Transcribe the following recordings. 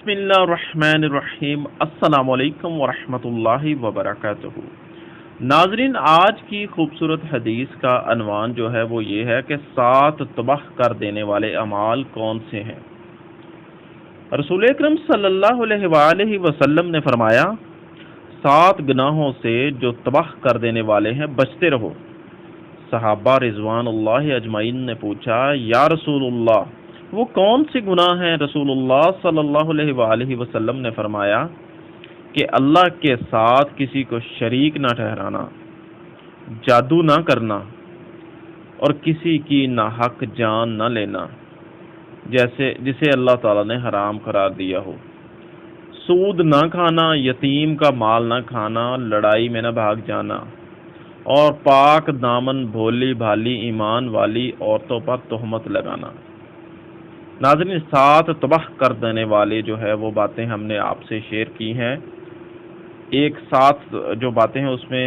بسم اللہ الرحمن الرحیم۔ السلام علیکم ورحمۃ اللہ وبرکاتہ۔ ناظرین، آج کی خوبصورت حدیث کا عنوان جو ہے وہ یہ ہے کہ 7 تباہ کر دینے والے اعمال کون سے ہیں۔ رسول اکرم صلی اللہ علیہ وآلہ وسلم نے فرمایا، 7 گناہوں سے جو تباہ کر دینے والے ہیں بچتے رہو۔ صحابہ رضوان اللہ اجمعین نے پوچھا، یا رسول اللہ وہ کون سے گناہ ہیں؟ رسول اللہ صلی اللہ علیہ وآلہ وسلم نے فرمایا کہ اللہ کے ساتھ کسی کو شریک نہ ٹھہرانا، جادو نہ کرنا، اور کسی کی ناحق جان نہ لینا جسے اللہ تعالیٰ نے حرام قرار دیا ہو، سود نہ کھانا، یتیم کا مال نہ کھانا، لڑائی میں نہ بھاگ جانا، اور پاک دامن بھولی بھالی ایمان والی عورتوں پر تہمت لگانا۔ ناظرین، 7 تباہ کر دینے والے جو ہے وہ باتیں ہم نے آپ سے شیئر کی ہیں۔ ایک 7 جو باتیں ہیں اس میں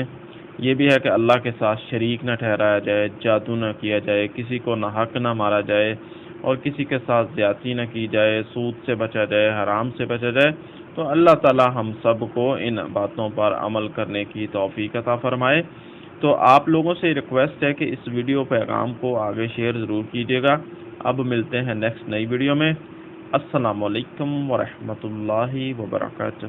یہ بھی ہے کہ اللہ کے ساتھ شریک نہ ٹھہرایا جائے، جادو نہ کیا جائے، کسی کو ناحق نہ مارا جائے، اور کسی کے ساتھ زیادتی نہ کی جائے، سود سے بچا جائے، حرام سے بچا جائے۔ تو اللہ تعالی ہم سب کو ان باتوں پر عمل کرنے کی توفیق عطا فرمائے۔ تو آپ لوگوں سے ریکویسٹ ہے کہ اس ویڈیو پیغام کو آگے شیئر ضرور کیجیے گا۔ اب ملتے ہیں نیکسٹ نئی ویڈیو میں۔ السلام علیکم ورحمۃ اللہ وبرکاتہ۔